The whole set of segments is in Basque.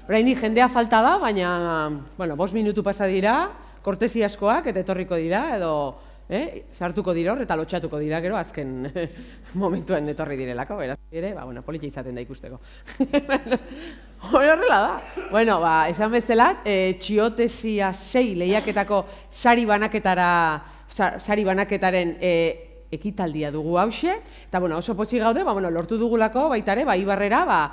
Oraindik jendea falta da, baina, bueno, 5 minutu pasa dira, kortesiaskoak eta etorriko dira, edo sartuko dira hor eta lotxatuko dira gero azken momentuen etorri direlako, beraz ere, bueno, politia izaten da ikusteko. Horrela da. Bueno, esan bezala, txiotesia 6 lehiaketako sari banaketaren ekitaldia dugu hause, eta oso pozik gaude, lortu dugulako baita ere, Ibarrera,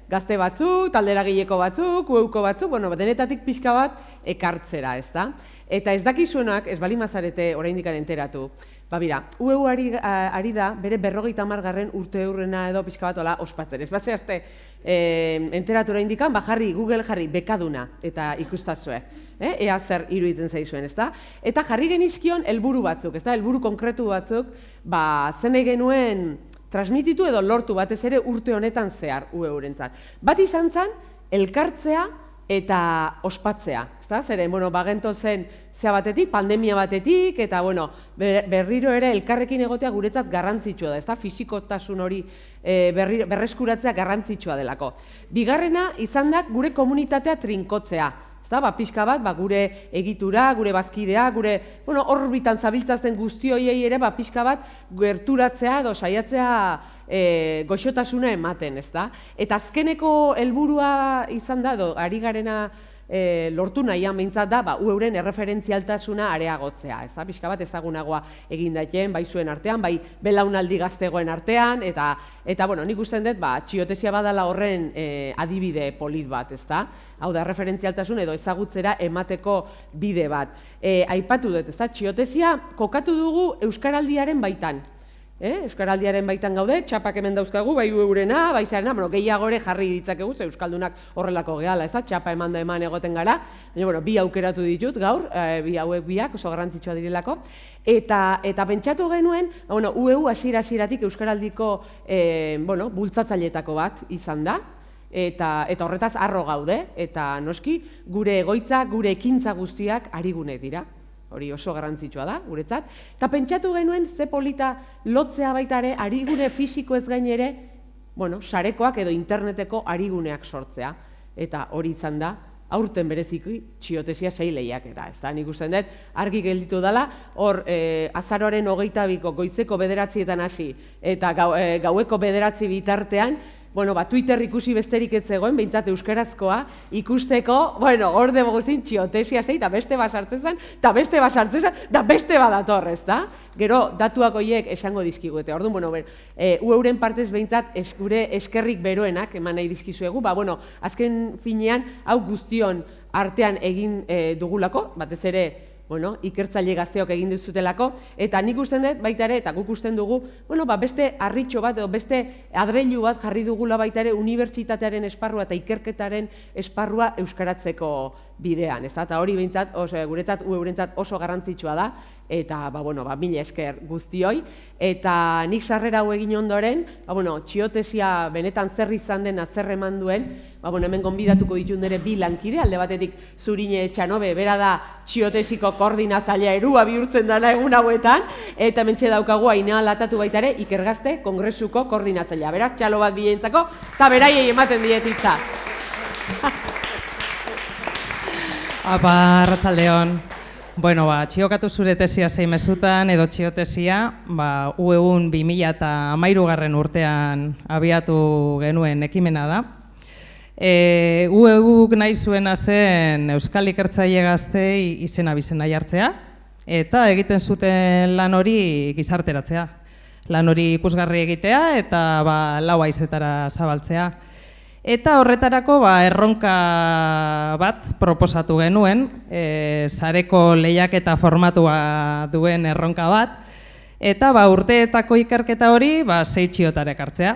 gazte batzuk, talderagileko batzuk, UEUko batzuk, denetatik pixka bat ekartzera, ez da? Eta ez dakizuenak, ez bali mazarete oraindik enteratu, bira, UEU ari da, bere 50. urte eurrena edo pixka bat ospatzen. Ez bazehazte, enteratu oraindik, Google jarri bekaduna eta ikustazue. Ea zer iruditzen zaizuen, ez da? Eta jarri genizkion helburu batzuk, ez da? Helburu konkretu batzuk, zenei genuen transmititu edo lortu batez ere urte honetan zehar UEUrentzat. Bat izan zen, elkartzea eta ospatzea. Zeren, bagento zen zea batetik, pandemia batetik, eta berriro ere elkarrekin egotea guretzat garrantzitsua da, ez da? Fisikotasun hori berreskuratzea garrantzitsua delako. Bigarrena izan da gure komunitatea trinkotzea. Pixka bat, gure egitura, gure bazkidea, gure orbitan zabiltzazten guzti horiei ere pixka bat gerturatzea edo saiatzea goxotasuna ematen, ez da? Eta azkeneko helburua izan da, edo ari garena lortu nahian behintzat da, UEUren erreferentzialtasuna areagotzea, ez da? Pixka bat ezagunagoa egin daiten, bai zuen artean, bai belaunaldi gaztegoen artean, eta nik usten dut, txiotesia badala horren adibide polit bat, ez da? Hau da, referentzialtasun edo ezagutzera emateko bide bat. Aipatu dut, ez da, txiotesia kokatu dugu Euskaraldiaren baitan. Euskaraldiaren baitan gaude, txapak hemen dauzkagu, bai UEUrena, bai zarena, gehiagore jarri ditzakegu, Euskaldunak horrelako gehala, ez da, txapa eman da eman egoten gara, baina, bi aukeratu ditut gaur, bi hauek biak oso garrantzitsua direlako, eta pentsatu genuen, UEU hasieratik Euskaraldiko bultzatzaileetako bat izan da, eta horretaz harro gaude, eta noski, gure egoitza, gure ekintza guztiak arigune dira. Hori oso garrantzitsua da, guretzat. Eta pentsatu genuen, ze polita lotzea baita ere, arigune fisiko ez gain ere, sarekoak edo interneteko ariguneak sortzea. Eta hori izan da, aurten bereziki txiotesia 6 lehiaketa. Ez da, nik usten dut, argi gelditu dela, hor azaroaren 22ko goizeko 9 hasi, eta gaueko 9 bitartean, Twitter ikusi besterik ez zegoen, behintzat euskarazkoa, ikusteko, hor dugu zin, txiotesia zei, eta beste bat sartzen zen, eta beste bat sartzen zen, eta beste bat dator, ez da? Gero, datuak horiek esango dizkigu, eta orduan, UEUren partez behintzat gure eskerrik beroenak eman nahi dizkizuegu, azken finean, hau guztion artean egin dugulako, batez ere, ikertzaile gazteok egin duzutelako, eta nik usten dut baita ere, eta guk usten dugu, beste harritxo bat, edo beste adreilu bat jarri dugula baita ere unibertsitatearen esparrua eta ikerketaren esparrua euskaratzeko bidean, ez da? Eta hori behintzat, guretzat, UEUrentzat oso garrantzitsua da, eta, mila esker guztioi, eta nik sarrera hau egin ondoren, txiotesia benetan zer izan dena, zer eman duen, hemen gonbidatuko ditun nire bi lankide, alde batetik Zurine Etxanobe, bera da txiotesiko koordinatzailea erua bihurtzen dela egun hauetan, eta hementxe daukagu Ainhoa Latatu baita ere, Ikergazte Kongresuko koordinatzailea. Beraz, txalo bat bilentzako, eta beraiei ematen dietitza. Apa, arratsaldeon. Txiokatu zure tesia 6 mezutan, edo txiotesia, UEUn 2013 urtean abiatu genuen ekimena da. UEUk nahi zuena zen Euskal Ikertzaile Gaztei izena bizena jartzea, eta egiten zuten lan hori gizarteratzea. Lan hori ikusgarri egitea eta 4 haizetara zabaltzea. Eta horretarako erronka bat proposatu genuen, sareko lehiaketa formatua duen erronka bat, eta urteetako ikerketa hori 6 txiotarek hartzea.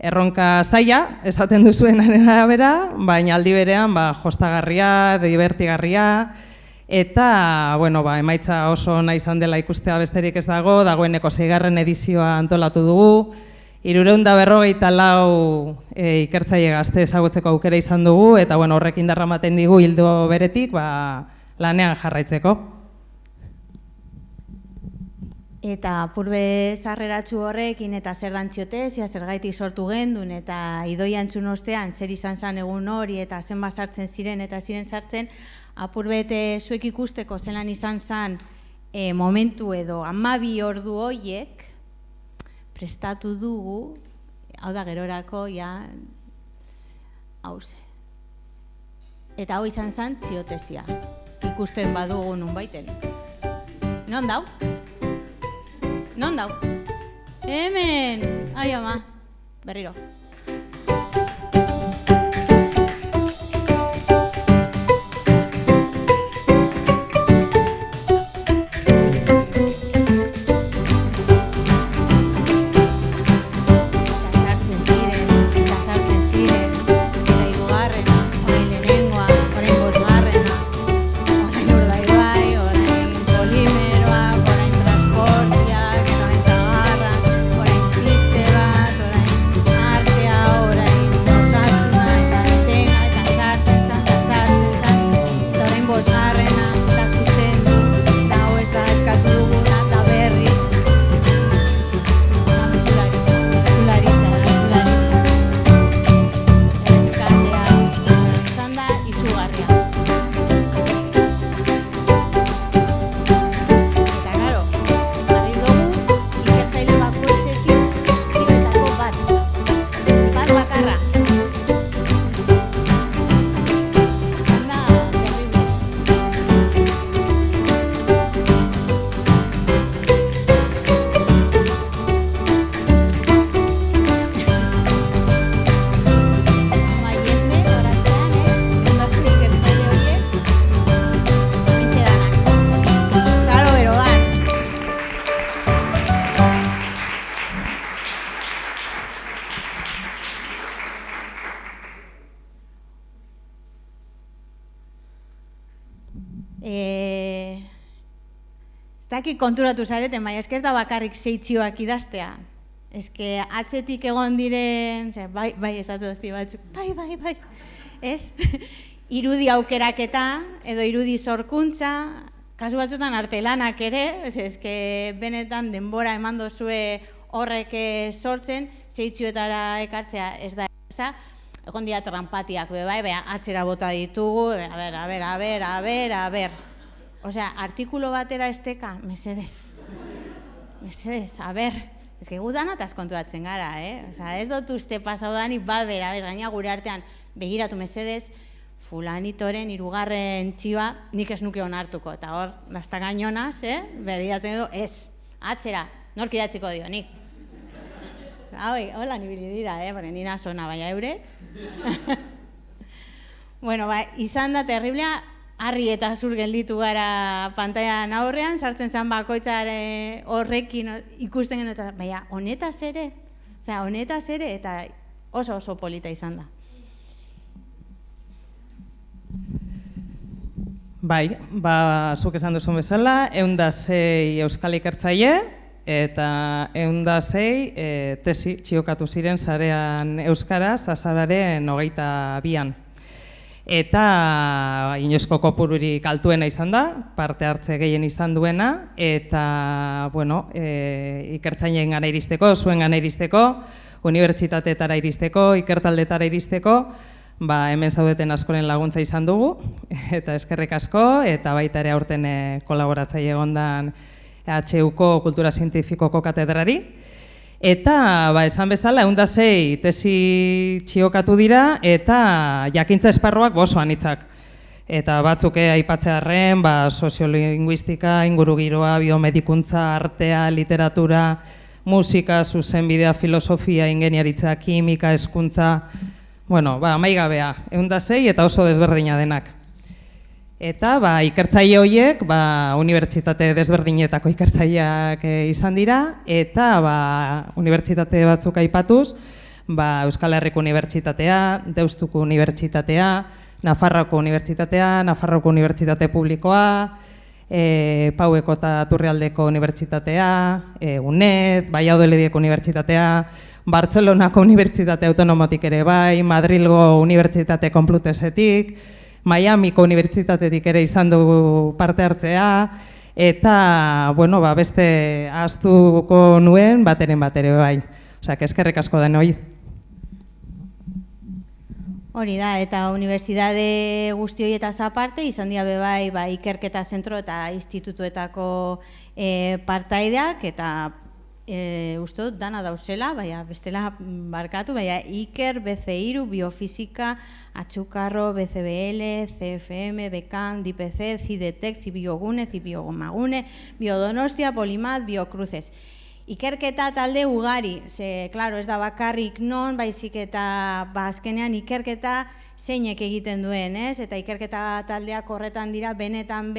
Erronka zaila, esaten duzuenaren arabera, baina aldi berean jostagarria, divertigarria, eta emaitza oso nahi izan dela ikustea besterik ez dagoeneko 6. edizioa antolatu dugu, 354 ikertzaile gazte ezagutzeko aukera izan dugu, eta horrek indarra ematen digu ildo beretik lanean jarraitzeko. Eta apurbe sarreratxu horrekin eta zer dantziotezia, zergaitik sortu gendun, eta idoia entzun ostean zer izan zen egun hori eta zenbat sartzen ziren eta ziren sartzen, apurbete zuek ikusteko zelan izan zen momentu edo 12 ordu horiek prestatu dugu, hau da gerorako, ja, hauze. Eta hau izan zen txiotezia, ikusten badugu nun baiten. Non dau? Non dau? Hemen! Ai ama, berriro. Zaki konturatu zareten, baina esker da bakarrik zeitzioak idaztea. Eske atzetik egon diren, bai, esatu dozti batzuk, bai, ez? Irudi aukeraketa, edo irudi sorkuntza, kasu batzutan artelanak ere, eske benetan denbora eman dozue horrek sortzen, zeitzioetara ekartzea ez da eza, egon dira trampatiak, bai, atzera bota ditugu, a ber. Osea, artikulo batera esteka, mesedez, a ber, ez que gudan ataz kontuatzen gara, Osea, ez dut uste pasaudanik bat bera, gaina gure artean begiratu mesedez, fulanitoren 3. txioa nik ez nuke onartuko, eta hor, lasta gainonaz, begiratzen edo, ez, atzera, nork idatziko dio, nik. Hola, nibili dira, nina zona, baina eurek. Bueno, izan da terriblea, harri eta zur gelditu gara pantailan aurrean, sartzen zen bakoitzare horrekin ikusten gendu, eta baina honetaz ere, eta oso polita izan da. Bai, zuk esan duzun bezala, 106 euskal ikertzaile eta 106 tesi txiokatu ziren sarean euskaraz azararen 22an. Eta inoizko kopururik altuena izan da, parte hartze gehien izan duena, eta, bueno, ikertzainen gana iristeko, zuen gana iristeko, unibertsitateetara iristeko, ikertaldetara iristeko, hemen zaudeten askoren laguntza izan dugu, eta eskerrik asko, eta baita ere aurten kolaboratzaile egondan HUko Kultura Zientifikoko katedrari. Eta, esan bezala, 106 tesi txiokatu dira, eta jakintza esparruak oso anitzak. Eta batzuk aipatzearren, soziolinguistika, ingurugiroa, biomedikuntza, artea, literatura, musika, zuzenbidea, filosofia, ingeniaritza, kimika, hezkuntza, amaigabea, 106 eta oso desberdina denak. Eta ikertzaile horiek unibertsitate desberdinetako ikertzaileak izan dira, eta unibertsitate batzuk aipatuz, Euskal Herriko Unibertsitatea, Deustuko Unibertsitatea, Nafarroako Unibertsitatea, Nafarroako Unibertsitate Publikoa, Paueko eta Turrialdeko Unibertsitatea, UNED, Valladolideko Unibertsitatea, Bartzelonako Unibertsitate Autonomotik ere bai, Madrilgo Unibertsitate Complutensetik, Miamiko Unibertsitatetik ere izan dugu parte hartzea, eta, bueno, beste ahaztuko nuen bateren batere bai. Osea, eskerrik asko denoi. Hori da, eta unibertsitate guzti horietaz aparte, izan dira bebai ikerketa zentro eta institutuetako partaideak, eta uste dut dana dauzela, bestela barkatu, Iker, BC3, Biofizika, Atxukarro, BCBL, CFM, Bekan, DIPC, Cidetek, Zibiogune, Zibiogomagune, Biodonostia, Polimat, Biocruces. Ikerketa talde ugari, klaro, ez da bakarrik non, baizik eta azkenean ikerketa zeinek egiten duen, ez? Eta ikerketa taldeak horretan dira, benetan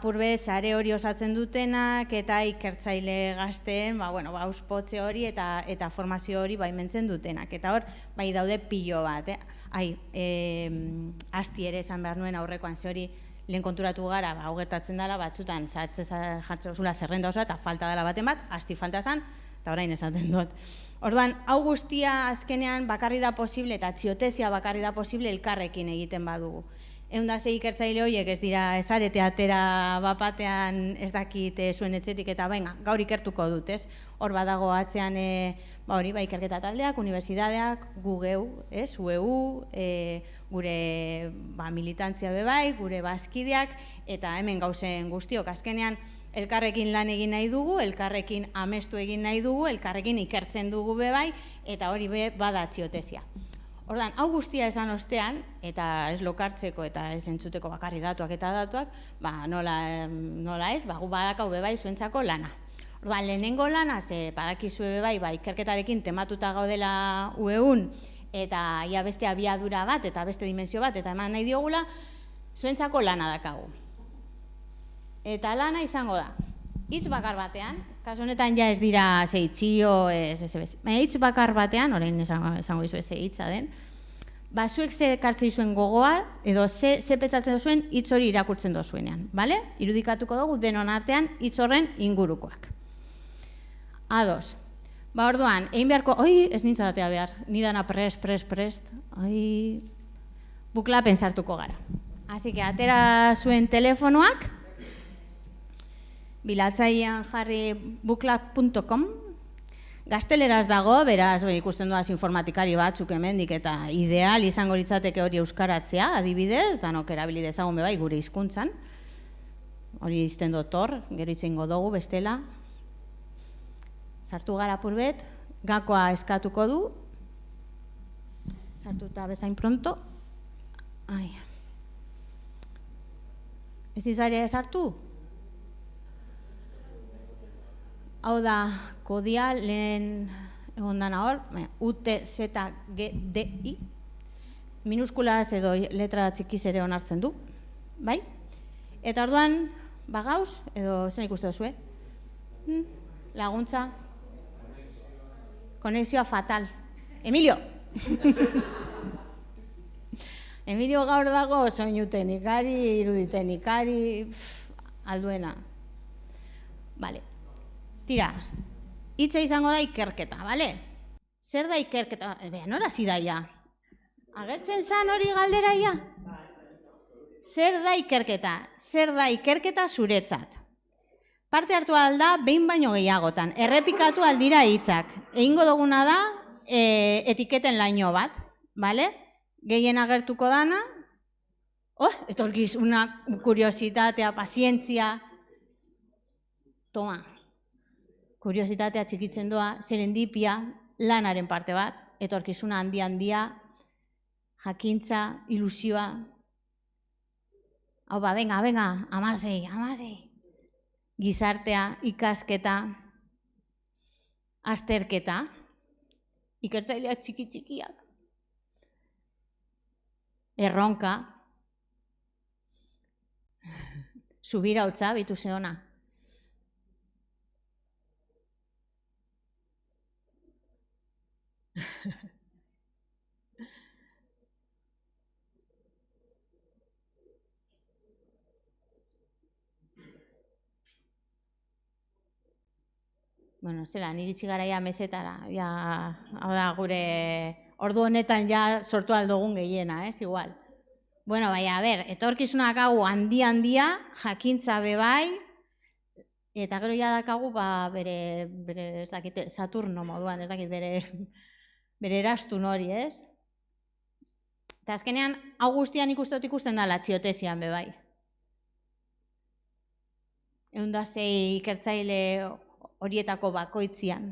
purbe sare hori osatzen dutenak, eta ikertzaile gazteen, auspotze hori eta formazio hori baimentzen dutenak. Eta hor, daude pilo bat, asti ere esan behar nuen aurrekoan, ze hori lehen konturatu gara, hau gertatzen dela, batzutan jartzen zula zerrenda oso eta falta dela baten bat, asti falta zan, eta orain esaten dut. Orduan, hau guztia azkenean bakarri da posible eta txiotesia bakarri da posible elkarrekin egiten badugu. Eundazei ikertzaile horiek ez dira ezarete atera bapatean ez dakit zuen etxetik eta gaur ikertuko dut, ez? Hor badago atzean ikerketa taldeak, unibertsitateak, gu geu, ez? UEU, gure militantzia bebai, gure bazkideak, eta hemen gauzen guztiok azkenean elkarrekin lan egin nahi dugu, elkarrekin amestu egin nahi dugu, elkarrekin ikertzen dugu bebai, eta hori bada txiotesia. Ordan, hau guztia esan ostean, eta ez lokartzeko eta ez entzuteko bakarri datuak eta datuak, nola ez, gu badakau bebai zuentzako lana. Ordan, lehenengo lana, badakizue bebai, ikerketarekin tematuta gaudela UEUn, eta ia beste abiadura bat, eta beste dimensio bat, eta eman nahi diogula, zuentzako lana dakagu. Eta lana izango da, hitz bakar batean, kasu honetan ja ez dira zeitzio, hitz bakar batean, orain esango dizu ze hitza den, zuek ze kartzen dizuen gogoa, edo ze petzatzen duzuen hitz hori irakurtzen dozuenean, bale? Irudikatuko dugu denon artean hitz horren ingurukoak. Ados. Orduan, egin beharko, ez nintzen batea behar, nidana prest, buklapen sartuko gara. Así que, atera zuen telefonoak, bilatzailean jarri buklak.com, gazteleraz dago, beraz, ikusten duaz informatikari batzuk hemendik eta ideal izango litzateke hori euskaratzea, adibidez, danok erabili dezagun bebai gure hizkuntzan, hori izten dut hor, gero itzengo dugu bestela, sartu gara purbet, gakoa eskatuko du, sartuta bezain pronto, ez izaria sartu? Hau da, kodia lehen egon dana hor, UTZGDI, minuskulaz edo letra txikiz ere onartzen du, bai? Eta orduan, gauz, edo zen ikuste duzue? Laguntza? Konexioa fatal. Emilio! Emilio gaur dago soinu teknikari, irudi teknikari, alduena. Bale. Tira, hitza izango da ikerketa, bale? Zer da ikerketa? Nora zidaia? Agertzen zan hori galderaia? Zer da ikerketa? Zer da ikerketa zuretzat? Parte hartu alda, behin baino gehiagotan. Errepikatu aldira hitzak. Egingo duguna da, etiketen laino bat, bale? Gehien agertuko dana, etorkizuna, kuriositatea, pazientzia. Toma, kuriositatea txikitzen doa, serendipia, lanaren parte bat, etorkizuna handia, jakintza, ilusioa. Hau venga, amasei. Gizartea, ikasketa, azterketa, ikertzaileak txikiak, erronka, subira hotza, bitu zeona. Bueno, zela, niritsi garaia mesetara, hau da gure ordu honetan ja sortu aldogun gehiena, igual. Bueno, etorkizunak hau handia, jakintza bebai, Eta gero ja dakagu bere ez dakit, Saturno moduan, ez dakit, bere erastun hori, ez? Eta azkenean, hau guztian ikusten da latxiotesian bebai. 106 ikertzaile horietako bakoitzian.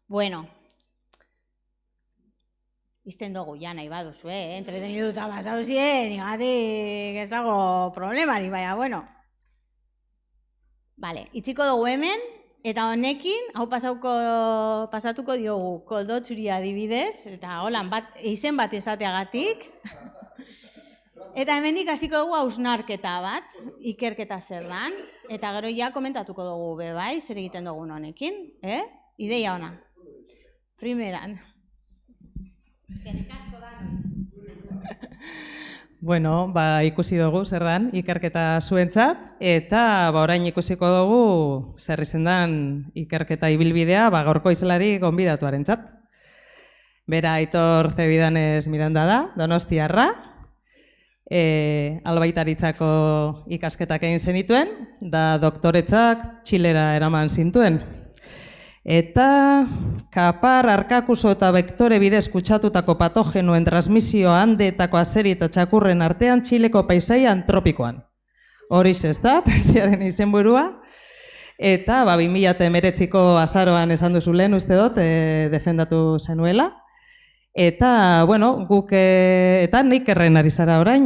Bueno, izten dugu ja nahi baduzu, entreteniduta basauzien, igatik ez dago problemari, baina, bueno. Vale, itziko dugu hemen, eta honekin, hau pasatuko diogu Koldo Txuri adibidez, eta holan izen bat ezateagatik. Eta hemendik hasiko dugu hausnarketa bat, ikerketa zer dan, eta gero ja komentatuko dugu bebai, zer egiten dugun honekin, ideia ona. Primeran. Bueno, ikusi dugu zer dan ikerketa zuentzat, eta orain ikusiko dugu zer izen dan ikerketa ibilbidea gaurko izlari gonbidatuarentzat. Bera Aitor Zebidanez Miranda da, donostiarra, albaitaritzako ikasketak egin zenituen, da doktoretzak Txilera eraman zintuen. Eta kapar, arkakuso eta bektore bidez kutsatutako patogenoen transmisioa handeetako azeri eta txakurren artean Txileko paisaia antropikoan. Horiz ez da, tesiaren izenburua. Eta 2019ko azaroan esan duzu lehen uste dut, defendatu zenuela. Eta, bueno, guk, eta nik erren ari zara orain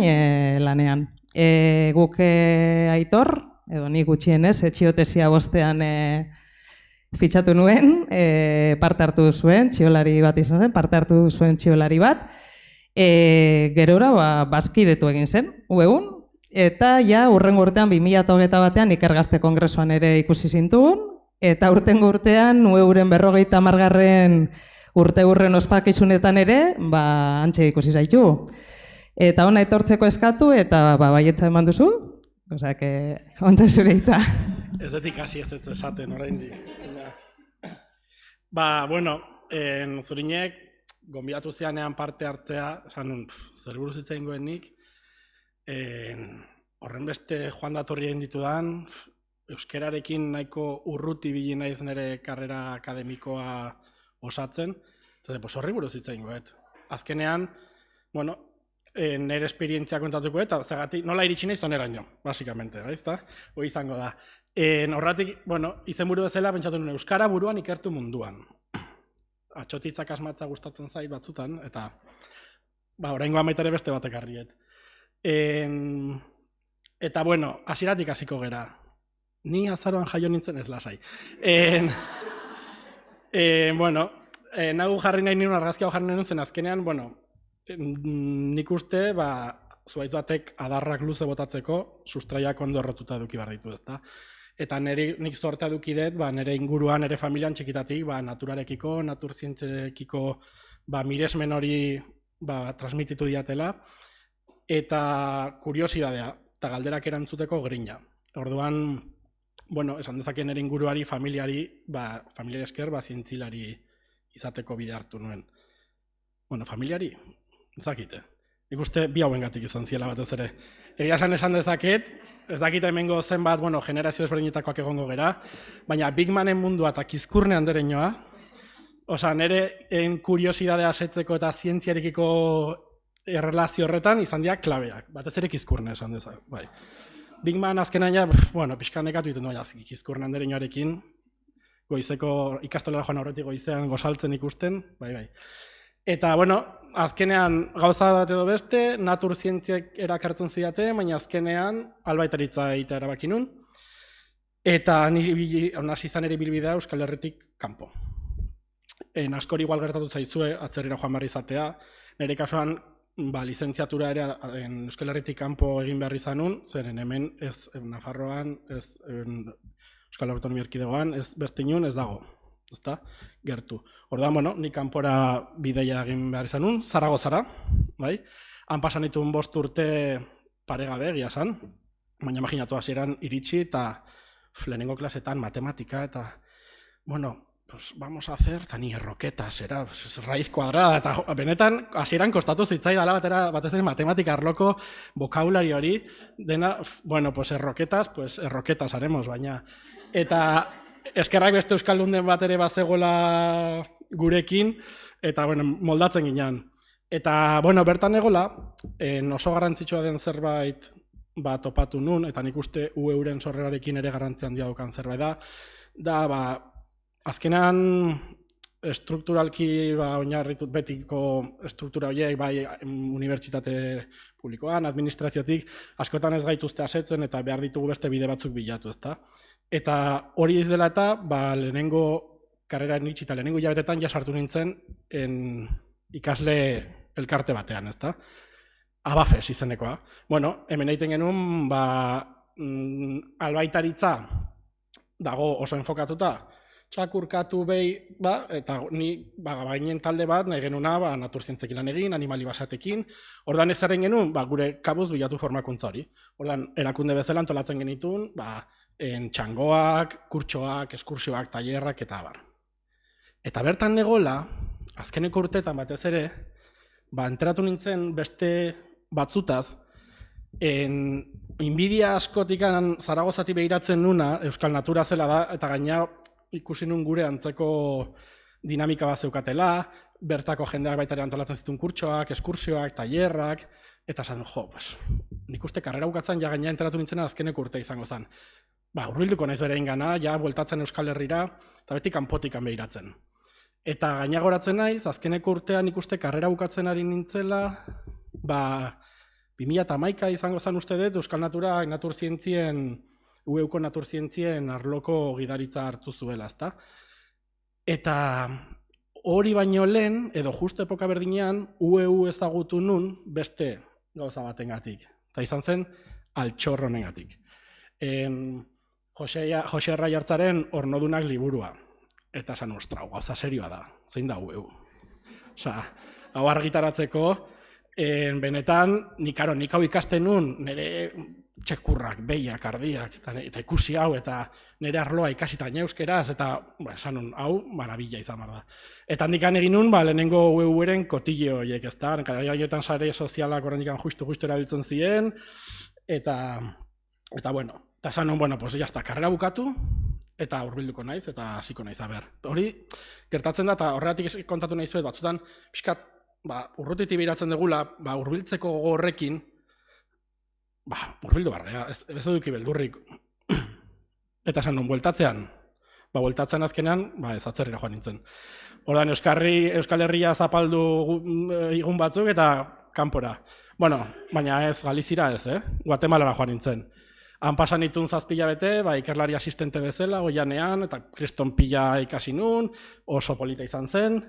lanean. Guk Aitor, edo nik gutxienez, etxiotesia bostean fitxatu nuen, parte hartu zuen, txiolari bat izan zen, parte hartu zuen txiolari bat. Gerora, bazkidetu egin zen, uegun, eta ja urrengo urtean 2021 batean ikergazte kongresuan ere ikusi zintugun, eta urtengo urtean ueuren 50. urren ospakizunetan ere, antxe ikusi zaitu. Eta ona etortzeko eskatu, eta baietza eman duzu, osea, onten zure hitza. Ez dut ikasi ez esaten oraindik. Bueno, zurinek, gonbidatu zianean parte hartzea, esan, zer buruz hitz egingo nik, horren beste joan datorri egin ditudan, euskerarekin nahiko urruti ibili naiz nire karrera akademikoa osatzen, entonces, horri buruz hitz egingo, azkenean, bueno, nire esperientzia kontatuko, eta zagatik nola iritsi naiz oneraino, basikamente, baizta? Hoi izango da. Horratik, bueno, izenburu bezala pentsatu nuen euskara buruan ikertu munduan. Atxotitzak asmatza gustatzen zait batzutan, eta oraingoan baita ere beste batek harriet. Eta, bueno, hasieratik hasiko gera. Ni azaroan jaio nintzen ez lasai. Bueno, nagu jarri nahi nuen, argazki hau jarri nahi zen azkenean, bueno, nik uste, zuhaitz batek adarrak luze botatzeko sustraiak ondo errotuta eduki behar ditu, ezta? Eta nik zortea eduki dut, nire inguruan, nire familian txikitatik, naturarekiko, naturzientzekiko miresmen hori transmititu diatela, eta kuriosidadea, eta galderak erantzuteko grina. Orduan, bueno, esan dezakeen nire inguruari, familiari esker, zientzilari izateko bide hartu nuen. Bueno, familiari, ezakite. Nik uste bi hauengatik izan ziela batez ere. Egia esan dezaket, ez dakita hemengo zenbat, generazio ezberdinetakoak egongo gera, baina Big Manen mundua eta Kizkurne andereñoa, nire kuriosidadea setzeko eta zientziarekiko erlazio horretan izan dira klabeak, batez ere Kizkurne esan dezak. Big Man azkenaina, pixka nekatu egiten duaia, Kizkurne andereñoarekin, goizeko ikastolara joan aurretik goizean gozaltzen ikusten, bai. Eta, azkenean gauza bat edo beste, naturzientziek erakartzen ziate, baina azkenean albaitaritza egitea erabaki nun. Eta hasi izan ere bilbidea Euskal Herritik kanpo. Askori igual gertatu zaizue, atzerrira joan behar izatea. Nire kasuan, lizentziatura ere Euskal Herritik kanpo egin behar izan nun, zeren hemen ez Nafarroan, ez Euskal Autonomia Erkidegoan, ez beste inun ez dago. Ezta, gertu. Orduan, nik kanpora bideia egin behar izan nun, Zaragozara, bai? Han pasan dituen 5 urte paregabe egia esan, baina imaginatu hasieran iritsi eta lehenengo klasetan matematika eta, pues vamos a hacer, eta ni erroketas, era, raiz kuadrada, eta benetan, hasieran kostatu zitzaidala batez ere matematika arloko bokabulari hori, dena, bueno, pues erroketas haremos, baina. Eta eskerrak beste euskaldunden bat ere bazegoela gurekin, eta, bueno, moldatzen ginen. Eta, bueno, bertan egola, oso garrantzitsua den zerbait topatu nun, eta nik uste UEuren sorrerarekin ere garrantzia handia dukan zerbait da, azkenan estrukturalki oinarritut betiko estruktura horiek, bai unibertsitate publikoan, administraziotik, askotan ez gaituzte asetzen eta behar ditugu beste bide batzuk bilatu, ezta? Eta hori dela eta, lehenengo karreran itxi eta lehenengo hilabetetan ja sartu nintzen ikasle elkarte batean, ezta? Abafes izenekoa. Bueno, hemen egiten genuen, albaitaritza dago oso enfokatuta, txakurkatu behi, eta ni bainen talde bat, nahi genuna, naturzientzekin lan egin, animali basatekin, ordan ezaren genuen, gure kabuz bilatu formakuntza hori. Ordan, erakunde bezala antolatzen genitun, txangoak, kurtsoak, eskursioak, tailerrak, eta abar. Eta bertan negola, azkeneko urtetan batez ere, enteratu nintzen beste batzutaz, inbidia askotikan Zaragozati behiratzen nuna, Euskal Natura zela da, eta gaina ikusi nun gure antzeko dinamika bat zeukatela, bertako jendeak baita ere antolatzen zituen kurtsoak, eskursioak, tailerrak, eta esan, nik uste karrera bukatzen, ja gaina enteratu nintzen azkeneko urte izango zen. Hurbilduko naiz bere ingana, ja bueltatzen Euskal Herrira, eta beti kanpotikan behiratzen. Eta gaina goratzen naiz, azkeneko urtean ikuste karrera bukatzen ari nintzela, 2011 izango zen uste dut, Euskal Natura naturzientzien, UEuko naturzientzien arloko gidaritza hartu zuela, ezta? Eta hori baino lehen, edo justu epoka berdinean, UEu ezagutu nun beste gauza batengatik. Eta izan zen, altxor honengatik. Jose Arraiartzaren Ornodunak liburua. Eta esan, ostra, gauza serioa da, zein da UEu. Osa, hau argitaratzeko, benetan, nik hau ikasten nun, nire txekurrak, behiak, ardiak, eta ikusi hau, eta nire arloa ikasita euskeraz, eta esan nun, hau, marabila izan behar da. Eta handikan egin nun, lehenengo UEuren kotile horiek, ez da, karaioetan sare sozialak horrendikan justu erabiltzen ziren, eta bueno, eta esan nun, bueno, pues jazta, karrera bukatu, eta hurbilduko naiz, eta hasiko naiz, hori gertatzen da, eta horregatik kontatu nahi zuet, batzutan, pixkat, urrutitik behiratzen dugula, hurbiltzeko horrekin, hurbildu barra, ez eduki beldurrik. Eta esan nun, bueltatzean azkenean, ez atzerrira joan nintzen. Ordan Euskal Herria zapaldu egun batzuk eta kanpora. Bueno, baina ez, Galizira ez, Guatemalara joan nintzen. Han pasan ditun 7 hilabete, ikerlari asistente bezala, Oianean, eta kriston pila ikasi nun, oso polita izan zen.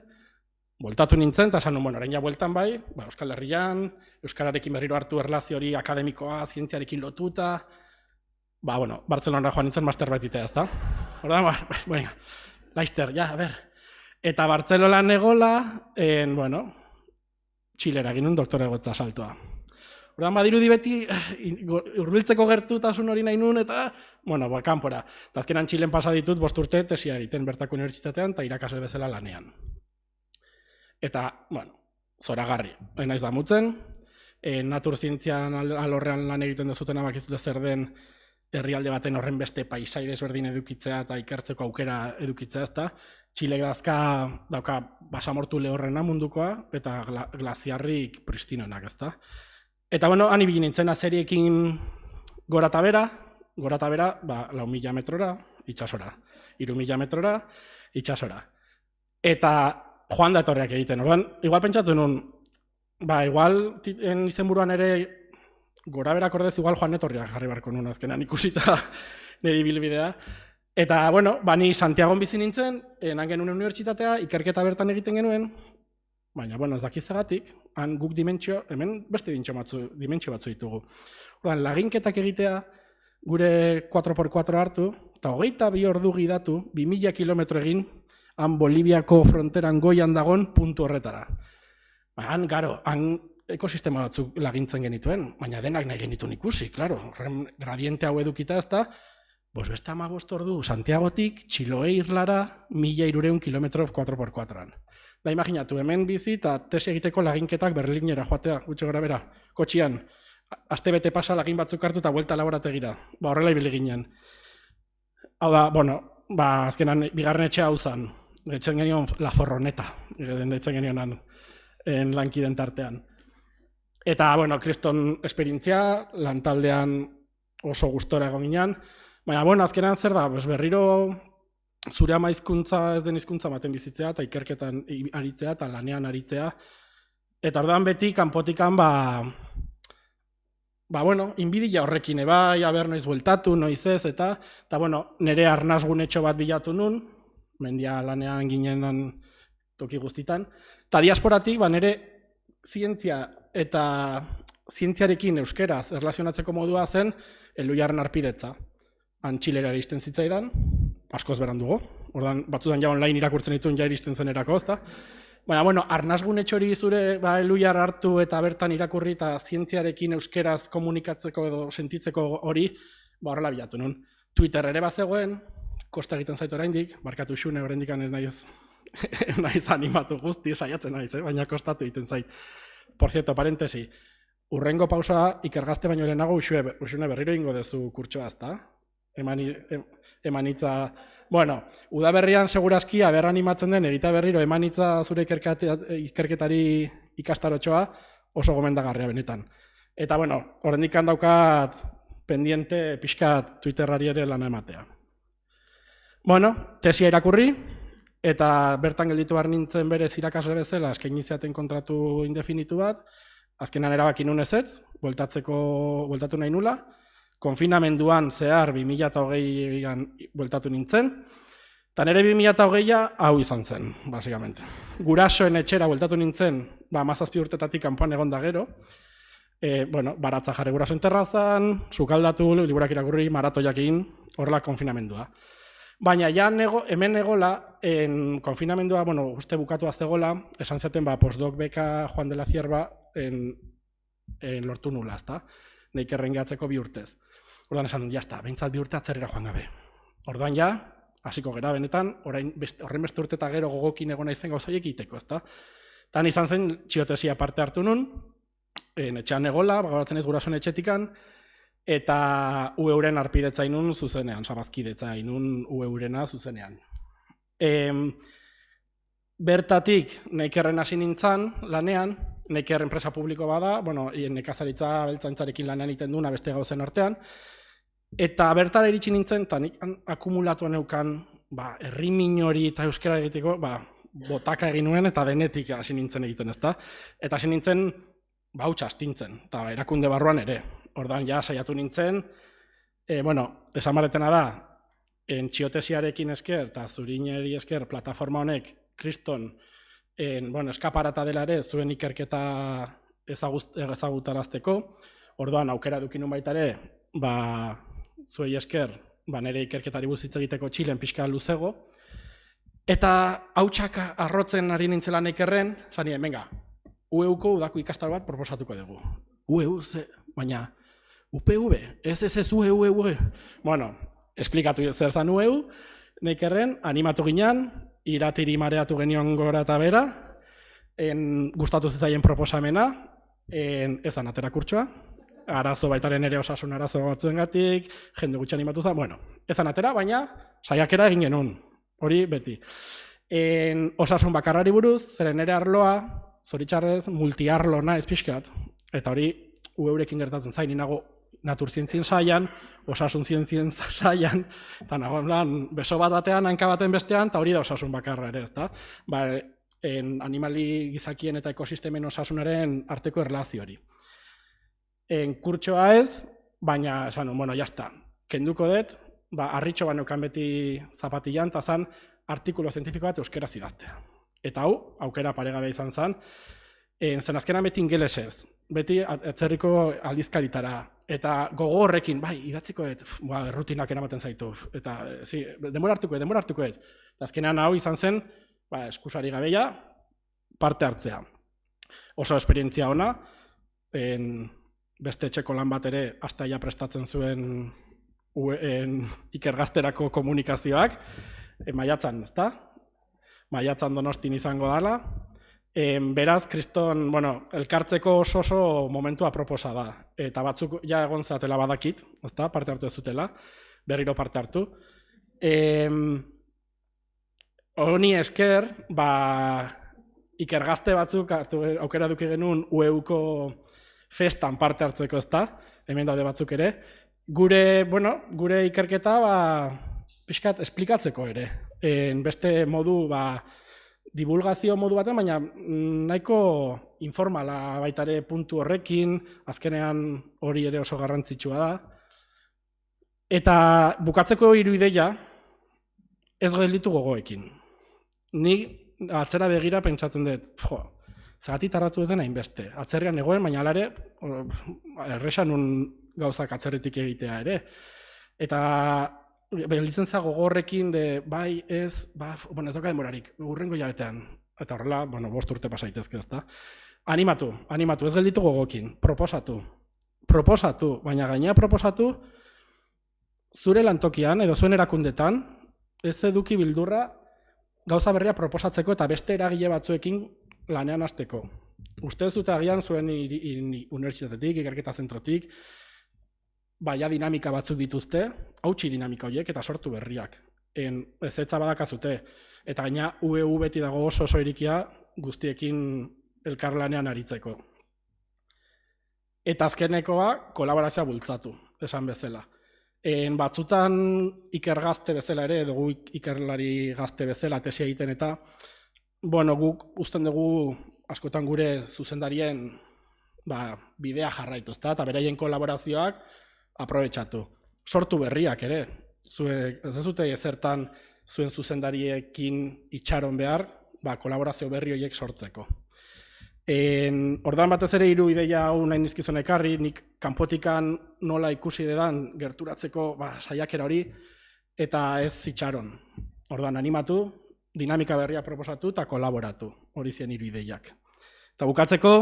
Bueltatu nintzen, eta esan nun, orain ja bueltan Euskal Herrian, Euskararekin berriro hartu erlazio hori akademikoa, zientziarekin lotuta, Bartzelonara joan nintzen master baititea, ezta? Ordan, laizter, Eta Bartzelonan egola, Txilera egin nun doktoregotza saltoa. Ordan, badirudi beti, hurbiltzeko gertutasun hori nahi nun, eta, kanpora. Eta azkenan Txilen pasa ditut 5 urte tesia egiten bertako unibertsitatean, eta irakasle bezala lanean. Eta, zoragarri, naiz damutzen, naturzientzian alorrean lan egiten dezuten abakizute zer den herrialde baten horren beste paisai desberdin edukitzea eta ikertzeko aukera edukitzea, ezta? Txilek dauka basamortu lehorrena mundukoa eta glaziarrik pristinoenak, ezta? Eta, han ibili nintzen azeriekin gora eta bera, 4.000 metrora, itsasora. 3.000 metrora, itsasora. Eta joan da etorriak egiten, ordan, igual pentsatu nun, igual izenburuan ere gora berak ordez igual joan etorriak jarri barko nun azkenan ikusita niri bilbidea. Eta, ni Santiagon bizi nintzen, enan genuen unibertsitatea, ikerketa bertan egiten genuen, baina, ez dakizagatik, han guk hemen beste dimentsio batzu ditugu. Ordan, laginketak egitea, gure 4x4 hartu, eta 22 ordu gidatu, 2000 kilometro egin, han Boliviako fronteran goian dagon puntu horretara. Han ekosistema batzuk lagintzen genituen, baina denak nahi genituen ikusi, klaro, gradiente hau edukita ez da, beste 15 ordu Santiagotik Txiloe Irlara 1300 kilometro 4x4-an. Da, imaginatu, hemen bizi eta tesi egiteko laginketak Berlinera joatea, gutxo gara bera, kotxian, aste bete pasa lagin batzuk hartu eta buelta laborategira, horrela ibili ginen. Hau da, azkenan, bigarren etxea hau zan, etzen genion La Zorroneta, etzen genionan lankiden tartean. Eta, kriston esperientzia, lantaldean oso gustora egon ginen, baina, azkenan zer da, berriro zure ama hizkuntza ez den hizkuntza maten bizitzea, eta ikerketan aritzea, eta lanean aritzea. Eta orduan beti, kanpotikan, inbidia horrekin, aber noiz bueltatu, noiz ez, eta nire arnazgunetxo bat bilatu nun, mendia lanean ginenan toki guztitan, eta diasporatik, nire zientzia eta zientziarekin euskeraz erlazionatzeko modua zen Elhuyarren Arpidetza. Txilera iristen zitzaidan, askoz berandugo, ordan batzutan ja online irakurtzen dituen ja iristen zenerako, ezta? Baina, arnazgunetxo hori zure Elhuyar hartu eta bertan irakurri eta zientziarekin euskeraz komunikatzeko edo sentitzeko hori, horrela bilatu nun. Twitter ere bazegoen, kosta egiten zaitu oraindik, barkatu xune oraindik naiz animatu guzti, saiatzen naiz, baina kostatu egiten zait. Por cierto, parentesi, urrengo pausa ikergazte baino lehenago Uxune berriro ingo dezu kurtsoa, ezta? Emanitza, udaberrian segurazki aber animatzen den egita berriro emanitza zure ikerketari ikastarotxoa oso gomendagarria benetan. Eta, oraindik daukat pendiente pixkat Twitterrari ere lana ematea. Tesia irakurri, eta bertan gelditu behar nintzen berez irakasle bezala eskaini ziaten kontratu indefinitu bat, azkenan erabaki nun ezetz, bueltatu nahi nula, konfinamenduan zehar 2020an bueltatu nintzen, eta nire 2020a hau izan zen, basikamente. Gurasoen etxera bueltatu nintzen, 17 urtetatik kanpoan egon da gero, baratza jarri gurasoen terrazan, sukaldatu, liburak irakurri, maratoiakin, horrela konfinamendua. Baina ja hemen egola, konfinamendua, uste bukatu zegoela, esan zaten postdoc beka Juan de la Cierva lortu nula, ezta? Neik errengatzeko 2 urtez. Orduan esan, jazta, behintzat 2 urte atzerrera joan gabe. Orduan ja, hasiko gera benetan, horren beste urte eta gero gogokin egon naizen gauzoiek egiteko, ezta? Tan izan zen, txiotesia parte hartu nun, etxean egola, gauratzen ez gurasoen etxetikan, eta UEuren arpidetza inun zuzenean, sabazkidetza inun UEurena zuzenean. Bertatik, Neikerren hasi nintzen lanean, Neiker enpresa publiko bada, nekazaritza beltzaintzarekin lanean iten duna beste gauzen artean, eta bertara iritsi nintzen, eta nik akumulatuan eukan, herrimin hori eta euskara egiteko, botaka egin nuen eta denetik hasi nintzen egiten, ezta? Eta hasi nintzen, hautsa astintzen, eta erakunde barruan ere. Ordan ja saiatu nintzen, esan baretena da, txiotesiarekin esker eta zurineri esker plataforma honek kriston eskaparata dela ere zuen ikerketa ezagutarazteko, orduan aukera dukinun baita ere, zuei esker, nire ikerketari buruz hitz egiteko Txilen pixka luzego, eta hautsak arrotzen ari nintzela Neikerren, zanien, venga, UEuko udako ikastaro bat proposatuko dugu. UEu, baina UPV, ez UEu. Esplikatu zer zan UEu, Neikerren, animatu ginen, iratiri mareatu genion gora eta bera, gustatu zitzaien proposamena, ezan atera kurtsoa, arazo baitaren ere osasun arazo batzuengatik, jende gutxi animatu zen, ezan atera, baina saiakera egin genuen, hori beti. Osasun bakarrari buruz, zeren ere arloa, zoritxarrez, multiarlo naiz pixkat, eta hori UEurekin gertatzen zain, inago naturzientzien saian, osasun zientzien saian, eta nagoen beso bat batean, hanka baten bestean, eta hori da osasun bakarra ere, ezta? Animali gizakien eta ekosistemen osasunaren arteko erlazio hori. Kurtsoa ez, baina, esan, jazta, kenduko dut, harritxo baneukan beti zapatilan, eta zan, artikulo zientifiko bat euskera idaztea. Eta hau, aukera paregabe izan zen, zen azkenan beti ingelesez, beti atzerriko aldizkaritara, eta gogo horrekin, idatziko dut, errutinak eramaten zaitu, eta, demora hartuko dut. Eta azkenan hau izan zen, eskusari gabeia, parte hartzea. Oso esperientzia ona, beste etxeko lan bat ere, astaia prestatzen zuen ikergazterako komunikazioak, maiatzan, ezta? Maiatzan Donostin izango dala. Beraz, kriston, elkartzeko oso momentu aproposa da. Eta batzuk ja egon zatela badakit, ezta? Parte hartu ez zutela, berriro parte hartu. Honi esker, ikergazte batzuk aukera duki genuen UEUko festan parte hartzeko, ezta? Hemen daude batzuk ere. Gure ikerketa pixkat esplikatzeko ere. Beste modu, divulgazio modu baten, baina nahiko informala baitare puntu horrekin, azkenean hori ere oso garrantzitsua da. Eta bukatzeko hiru ideia, ez gelditu gogoekin. Ni atzera begira pentsatzen dut, zagatik tarratu ez den hainbeste. Atzerrian egoen, baina alare, erresan nun gauzak atzerritik egitea ere. Eta gelditzen za gogorrekin, bai, ez dauka demorarik, urrengo jabetean. Eta horrela, 5 urte pasaitezke, ezta. Animatu, ez gelditu gogoekin, proposatu, baina gainea proposatu, zure lantokian edo zuen erakundetan, ez eduki bildurra gauza berria proposatzeko eta beste eragile batzuekin lanean hasteko. Uste dut agian zuen unibertsitatetik, ikerketa zentrotik, baina dinamika batzuk dituzte, hautsi dinamika horiek eta sortu berriak. Ezetza badakazute, eta gaina UEU beti dago oso irikia guztiekin elkarlanean aritzeko. Eta azkenekoa, kolaborazioa bultzatu, esan bezala. Batzutan ikergazte bezala ere, dugu ikerlari gazte bezala tesia egiten eta guk usten dugu askotan gure zuzendarien bidea jarraitu, eta beraien kolaborazioak aprobetxatu. Sortu berriak ere, ez dute ezertan zuen zuzendariekin itxaron behar, kolaborazio berri horiek sortzeko. Ordan batez ere 3 ideia hau nahi nizkizun ekarri, nik kanpotikan nola ikusi dedan gerturatzeko saiakera hori, eta ez itxaron. Ordan animatu, dinamika berria proposatu eta kolaboratu, hori zien 3 ideiak. Eta bukatzeko,